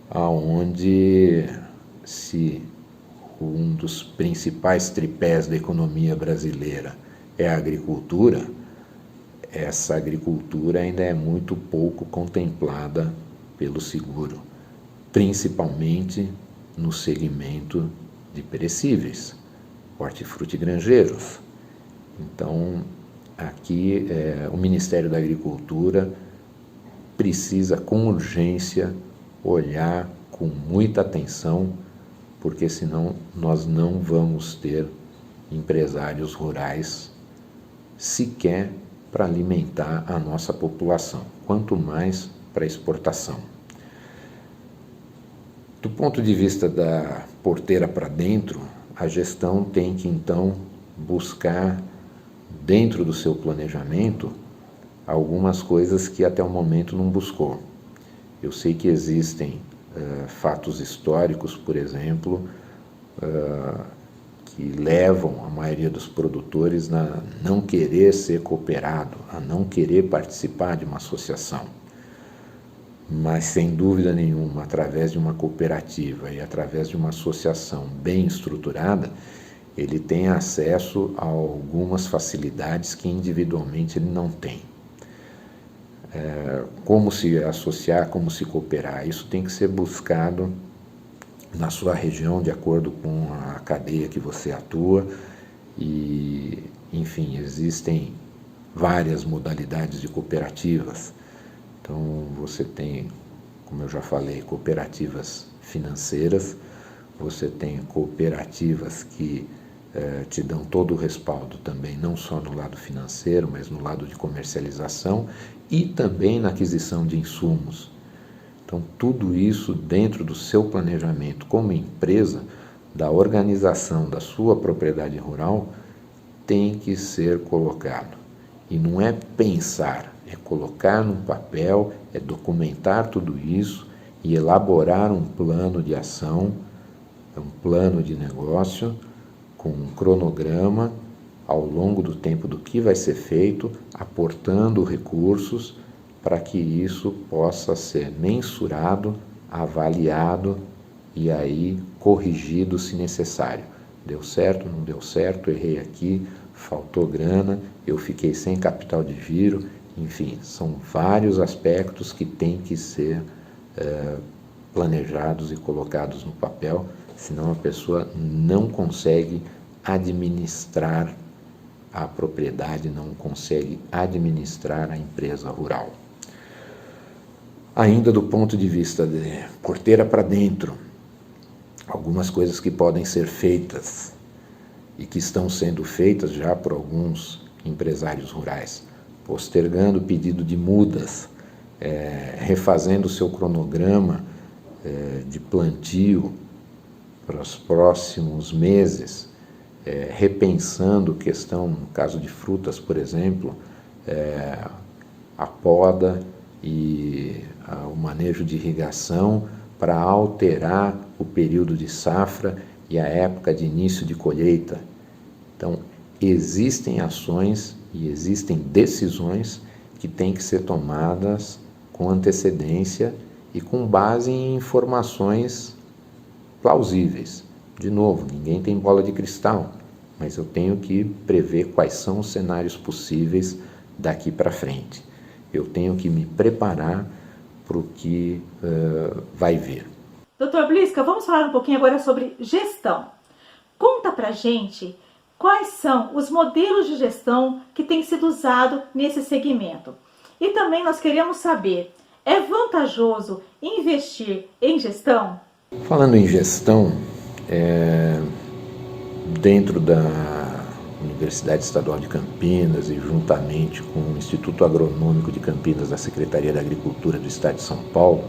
aonde se um dos principais tripés da economia brasileira é a agricultura, essa agricultura ainda é muito pouco contemplada pelo seguro, principalmente no segmento de perecíveis, hortifruti e granjeiros. Então, aqui o Ministério da Agricultura precisa com urgência olhar com muita atenção, porque senão nós não vamos ter empresários rurais sequer para alimentar a nossa população, quanto mais para exportação. Do ponto de vista da porteira para dentro, a gestão tem que então buscar dentro do seu planejamento algumas coisas que até o momento não buscou. Eu sei que existem fatos históricos, por exemplo, que levam a maioria dos produtores a não querer ser cooperado, a não querer participar de uma associação. Mas, sem dúvida nenhuma, através de uma cooperativa e através de uma associação bem estruturada, ele tem acesso a algumas facilidades que individualmente ele não tem. Como se associar, como se cooperar, isso tem que ser buscado na sua região, de acordo com a cadeia que você atua, e, enfim, existem várias modalidades de cooperativas. Então, você tem, como eu já falei, cooperativas financeiras, você tem cooperativas que te dão todo o respaldo também, não só no lado financeiro, mas no lado de comercialização e também na aquisição de insumos. Então, tudo isso dentro do seu planejamento como empresa, da organização da sua propriedade rural, tem que ser colocado. E não é pensar, é colocar num papel, é documentar tudo isso e elaborar um plano de ação, um plano de negócio, com um cronograma ao longo do tempo do que vai ser feito, aportando recursos, para que isso possa ser mensurado, avaliado e aí corrigido se necessário. Deu certo, não deu certo, errei aqui, faltou grana, eu fiquei sem capital de giro, enfim, são vários aspectos que têm que ser planejados e colocados no papel, senão a pessoa não consegue administrar a propriedade, não consegue administrar a empresa rural. Ainda do ponto de vista de porteira para dentro, algumas coisas que podem ser feitas e que estão sendo feitas já por alguns empresários rurais, postergando o pedido de mudas, refazendo o seu cronograma de plantio para os próximos meses, repensando questão, no caso de frutas, por exemplo, a poda e o manejo de irrigação para alterar o período de safra e a época de início de colheita. Então, existem ações e existem decisões que têm que ser tomadas com antecedência e com base em informações plausíveis. De novo, ninguém tem bola de cristal, mas eu tenho que prever quais são os cenários possíveis daqui para frente. Eu tenho que me preparar para o que vai vir. Dr. Blisca, vamos falar um pouquinho agora sobre gestão. Conta pra gente quais são os modelos de gestão que têm sido usados nesse segmento. E também nós queremos saber, é vantajoso investir em gestão? Falando em gestão, dentro da Universidade Estadual de Campinas e juntamente com o Instituto Agronômico de Campinas da Secretaria da Agricultura do Estado de São Paulo,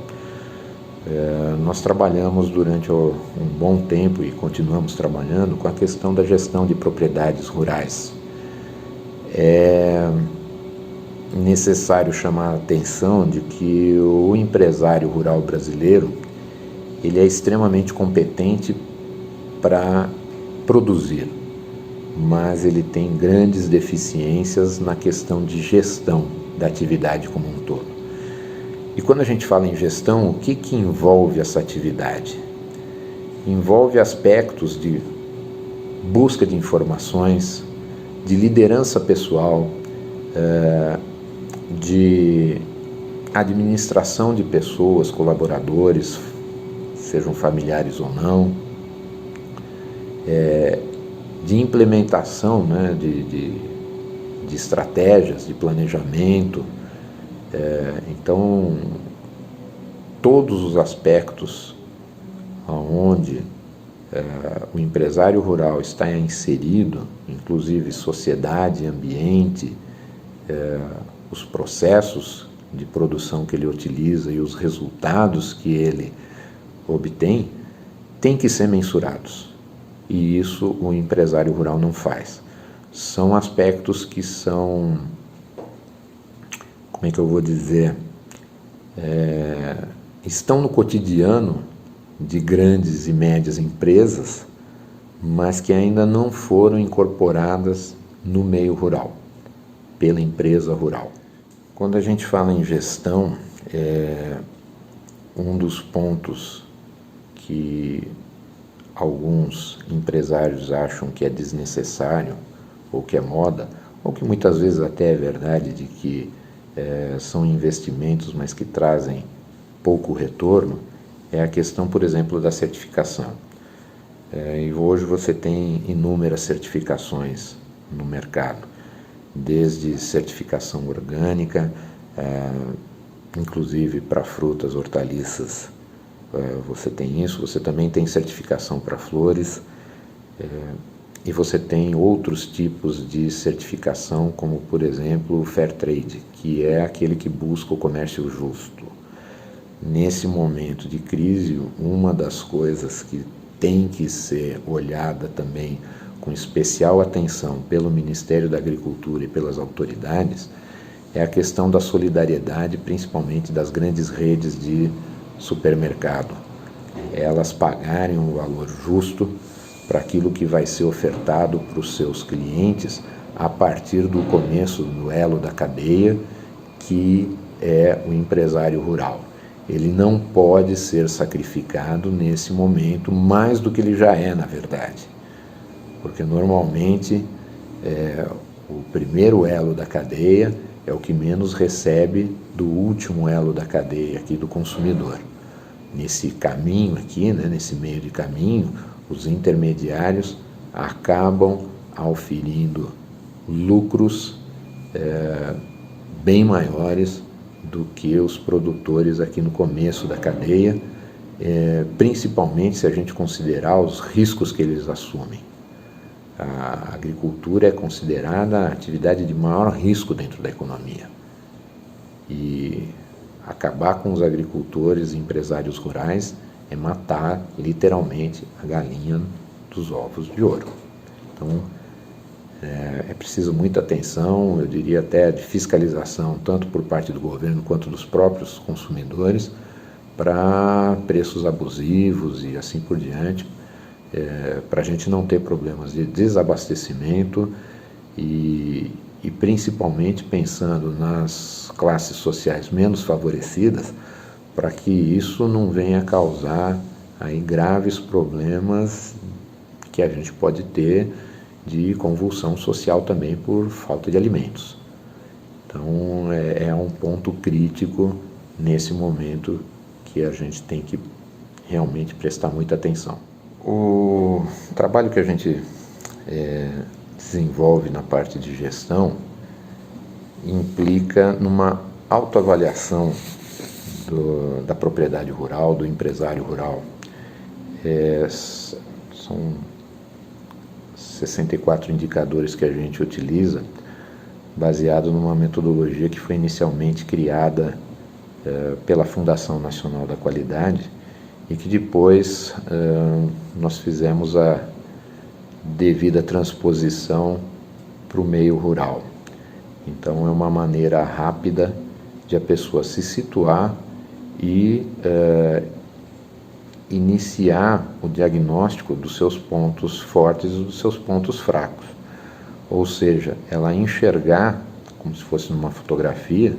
nós trabalhamos durante um bom tempo e continuamos trabalhando com a questão da gestão de propriedades rurais. É necessário chamar a atenção de que o empresário rural brasileiro ele é extremamente competente para produzir, mas ele tem grandes deficiências na questão de gestão da atividade como um todo. E quando a gente fala em gestão, o que envolve essa atividade? Envolve aspectos de busca de informações, de liderança pessoal, de administração de pessoas, colaboradores, sejam familiares ou não, de implementação, né, de estratégias, de planejamento. Então, todos os aspectos onde o empresário rural está inserido, inclusive sociedade, ambiente, os processos de produção que ele utiliza e os resultados que ele obtém, têm que ser mensurados. E isso o empresário rural não faz. São aspectos que são, como é que eu vou dizer, estão no cotidiano de grandes e médias empresas, mas que ainda não foram incorporadas no meio rural, pela empresa rural. Quando a gente fala em gestão, um dos pontos que alguns empresários acham que é desnecessário, ou que é moda, ou que muitas vezes até é verdade, de que são investimentos, mas que trazem pouco retorno, é a questão, por exemplo, da certificação. E hoje você tem inúmeras certificações no mercado, desde certificação orgânica, inclusive para frutas, hortaliças, você tem isso, você também tem certificação para flores, e você tem outros tipos de certificação, como por exemplo o Fair Trade, que é aquele que busca o comércio justo. Nesse momento de crise, uma das coisas que tem que ser olhada também com especial atenção pelo Ministério da Agricultura e pelas autoridades é a questão da solidariedade, principalmente das grandes redes de supermercado. Elas pagarem um valor justo para aquilo que vai ser ofertado para os seus clientes a partir do começo do elo da cadeia, que é o empresário rural. Ele não pode ser sacrificado nesse momento mais do que ele já é, na verdade. Porque normalmente o primeiro elo da cadeia é o que menos recebe do último elo da cadeia aqui do consumidor. Nesse caminho aqui, nesse meio de caminho, os intermediários acabam auferindo lucros bem maiores do que os produtores aqui no começo da cadeia, principalmente se a gente considerar os riscos que eles assumem. A agricultura é considerada a atividade de maior risco dentro da economia. E acabar com os agricultores e empresários rurais é matar literalmente a galinha dos ovos de ouro. Então, é preciso muita atenção, eu diria até de fiscalização, tanto por parte do governo quanto dos próprios consumidores, para preços abusivos e assim por diante, para a gente não ter problemas de desabastecimento e principalmente pensando nas classes sociais menos favorecidas, para que isso não venha causar aí graves problemas que a gente pode ter de convulsão social também por falta de alimentos. Então é um ponto crítico nesse momento que a gente tem que realmente prestar muita atenção. O trabalho que a gente desenvolve na parte de gestão implica numa autoavaliação da propriedade rural, do empresário rural. São 64 indicadores que a gente utiliza, baseado numa metodologia que foi inicialmente criada pela Fundação Nacional da Qualidade e que depois nós fizemos a devida transposição para o meio rural. Então é uma maneira rápida de a pessoa se situar e iniciar o diagnóstico dos seus pontos fortes e dos seus pontos fracos. Ou seja, ela enxergar, como se fosse numa fotografia,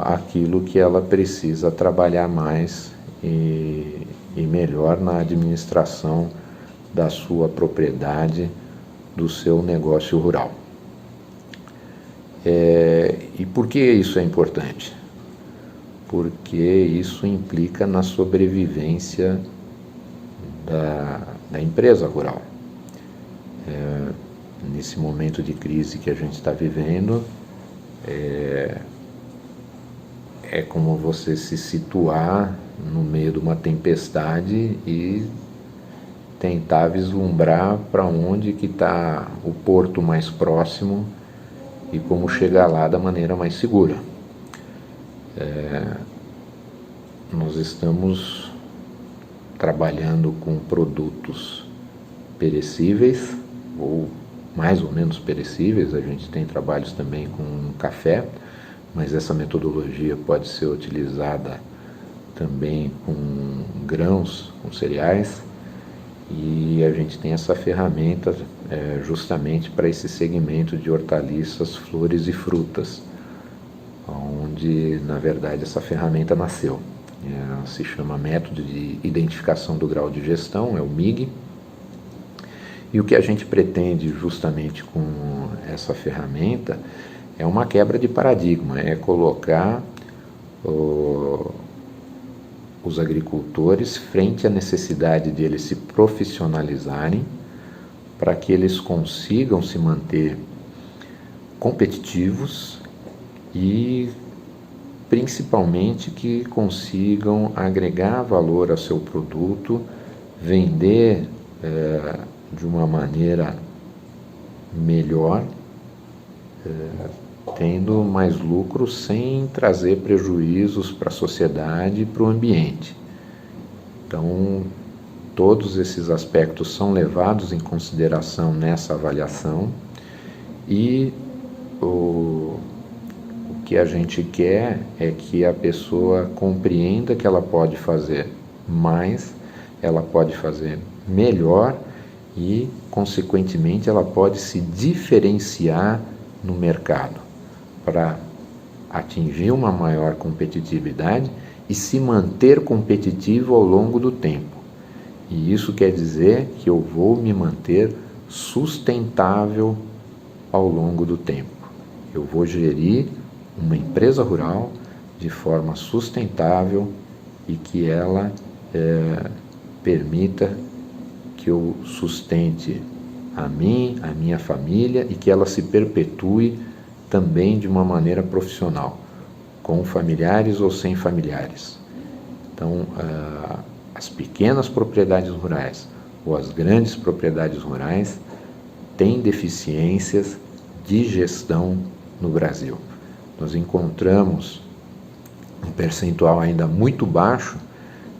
aquilo que ela precisa trabalhar mais e melhor na administração da sua propriedade, do seu negócio rural. E por que isso é importante? Porque isso implica na sobrevivência da empresa rural. Nesse momento de crise que a gente está vivendo, é como você se situar no meio de uma tempestade e tentar vislumbrar para onde que está o porto mais próximo e como chegar lá da maneira mais segura. Nós estamos trabalhando com produtos perecíveis ou mais ou menos perecíveis. A gente tem trabalhos também com café, mas essa metodologia pode ser utilizada também com grãos, com cereais, e a gente tem essa ferramenta justamente para esse segmento de hortaliças, flores e frutas, onde na verdade essa ferramenta nasceu. Se chama Método de Identificação do Grau de Gestão, é o MIG, e o que a gente pretende justamente com essa ferramenta é uma quebra de paradigma, é colocar os agricultores frente à necessidade de eles se profissionalizarem para que eles consigam se manter competitivos e principalmente que consigam agregar valor ao seu produto, vender de uma maneira melhor, tendo mais lucro sem trazer prejuízos para a sociedade e para o ambiente. Então, todos esses aspectos são levados em consideração nessa avaliação e o que a gente quer é que a pessoa compreenda que ela pode fazer mais, ela pode fazer melhor e, consequentemente, ela pode se diferenciar no mercado para atingir uma maior competitividade e se manter competitivo ao longo do tempo. E isso quer dizer que eu vou me manter sustentável ao longo do tempo. Eu vou gerir uma empresa rural de forma sustentável e que ela permita que eu sustente a mim, a minha família e que ela se perpetue também de uma maneira profissional, com familiares ou sem familiares. Então, as pequenas propriedades rurais ou as grandes propriedades rurais têm deficiências de gestão no Brasil. Nós encontramos um percentual ainda muito baixo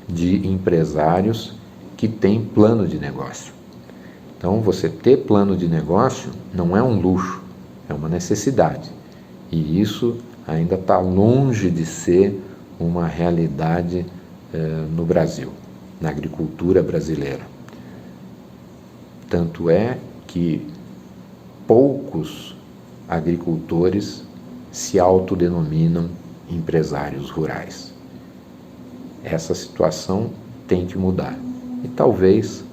de empresários que têm plano de negócio. Então, você ter plano de negócio não é um luxo, é uma necessidade. E isso ainda está longe de ser uma realidade no Brasil, na agricultura brasileira. Tanto é que poucos agricultores se autodenominam empresários rurais. Essa situação tem que mudar. E talvez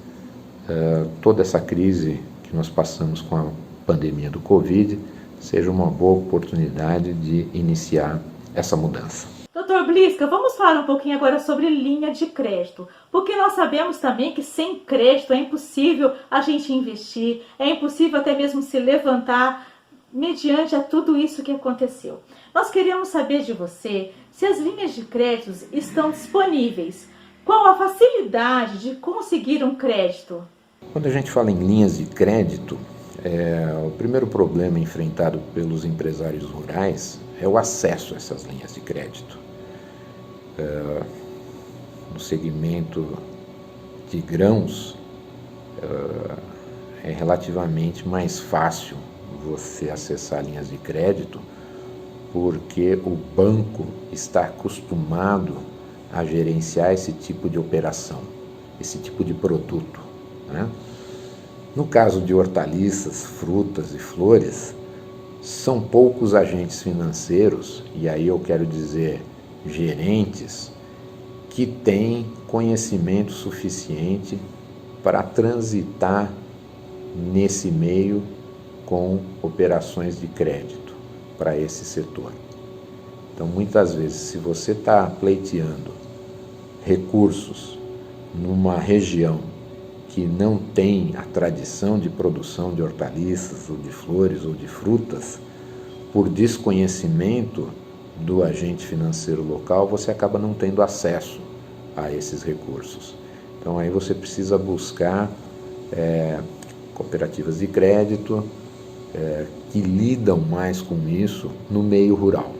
toda essa crise que nós passamos com a pandemia do Covid seja uma boa oportunidade de iniciar essa mudança. Doutor Blisca, vamos falar um pouquinho agora sobre linha de crédito, porque nós sabemos também que sem crédito é impossível a gente investir, é impossível até mesmo se levantar mediante a tudo isso que aconteceu. Nós queremos saber de você se as linhas de créditos estão disponíveis. Qual a facilidade de conseguir um crédito? Quando a gente fala em linhas de crédito, o primeiro problema enfrentado pelos empresários rurais é o acesso a essas linhas de crédito. No segmento de grãos, é relativamente mais fácil você acessar linhas de crédito porque o banco está acostumado a gerenciar esse tipo de operação, esse tipo de produto, né? No caso de hortaliças, frutas e flores, são poucos agentes financeiros, e aí eu quero dizer gerentes, que têm conhecimento suficiente para transitar nesse meio com operações de crédito para esse setor. Então, muitas vezes, se você está pleiteando recursos numa região que não tem a tradição de produção de hortaliças, ou de flores, ou de frutas, por desconhecimento do agente financeiro local, você acaba não tendo acesso a esses recursos. Então aí você precisa buscar cooperativas de crédito que lidam mais com isso no meio rural.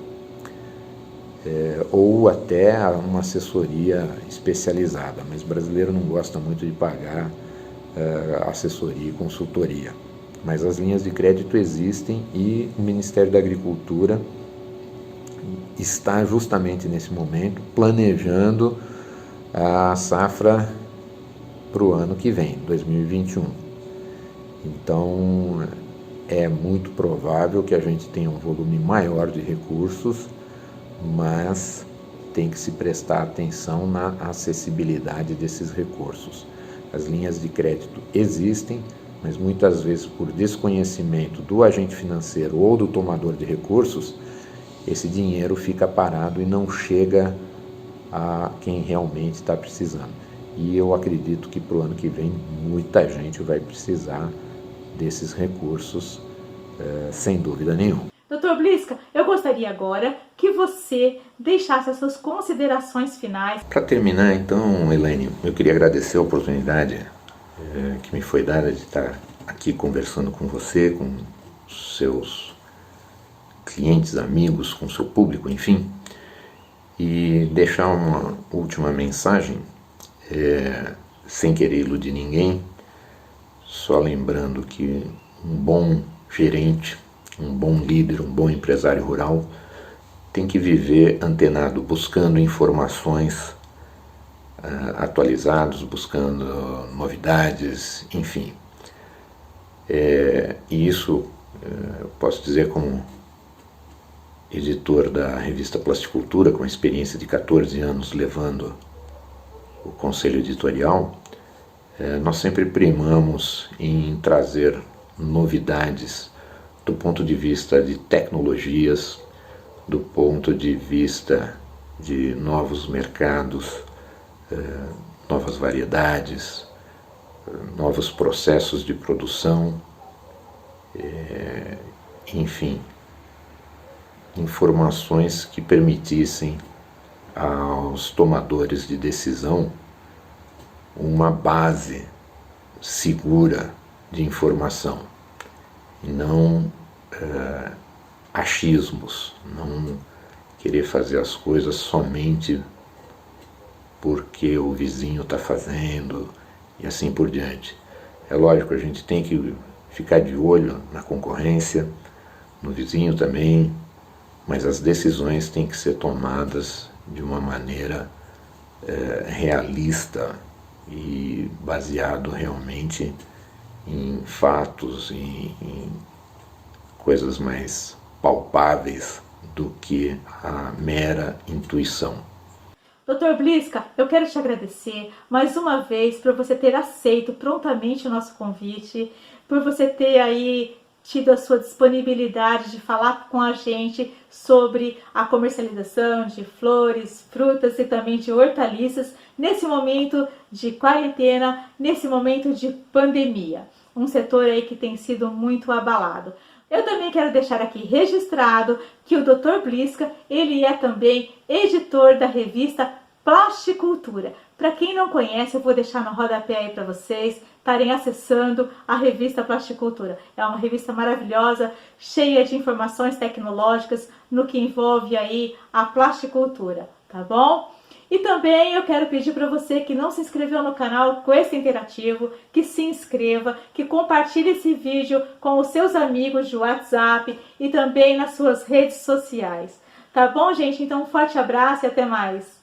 Ou até uma assessoria especializada, mas o brasileiro não gosta muito de pagar assessoria e consultoria. Mas as linhas de crédito existem e o Ministério da Agricultura está justamente nesse momento planejando a safra para o ano que vem, 2021. Então é muito provável que a gente tenha um volume maior de recursos, mas tem que se prestar atenção na acessibilidade desses recursos. As linhas de crédito existem, mas muitas vezes por desconhecimento do agente financeiro ou do tomador de recursos, esse dinheiro fica parado e não chega a quem realmente está precisando. E eu acredito que para o ano que vem muita gente vai precisar desses recursos, sem dúvida nenhuma. Dr. Blisca, eu gostaria agora que você deixasse as suas considerações finais. Para terminar, então, Elaine, eu queria agradecer a oportunidade que me foi dada de estar aqui conversando com você, com seus clientes, amigos, com seu público, enfim, e deixar uma última mensagem, sem querer iludir ninguém, só lembrando que um bom gerente, um bom líder, um bom empresário rural tem que viver antenado, buscando informações atualizadas, buscando novidades, enfim. E isso eu posso dizer como editor da revista Plasticultura, com a experiência de 14 anos levando o conselho editorial, nós sempre primamos em trazer novidades do ponto de vista de tecnologias, do ponto de vista de novos mercados, novas variedades, novos processos de produção, enfim, informações que permitissem aos tomadores de decisão uma base segura de informação e não achismos, não querer fazer as coisas somente porque o vizinho está fazendo e assim por diante. É lógico, a gente tem que ficar de olho na concorrência, no vizinho também, mas as decisões têm que ser tomadas de uma maneira realista e baseado realmente em fatos, em coisas mais palpáveis do que a mera intuição. Dr. Blisca, eu quero te agradecer mais uma vez por você ter aceito prontamente o nosso convite, por você ter aí tido a sua disponibilidade de falar com a gente sobre a comercialização de flores, frutas e também de hortaliças nesse momento de quarentena, nesse momento de pandemia. Um setor aí que tem sido muito abalado. Eu também quero deixar aqui registrado que o Dr. Blisca, ele é também editor da revista Plasticultura. Para quem não conhece, eu vou deixar no rodapé aí para vocês estarem acessando a revista Plasticultura. É uma revista maravilhosa, cheia de informações tecnológicas no que envolve aí a plasticultura, tá bom? E também eu quero pedir para você que não se inscreveu no canal Quest Interativo, que se inscreva, que compartilhe esse vídeo com os seus amigos de WhatsApp e também nas suas redes sociais. Tá bom, gente? Então um forte abraço e até mais!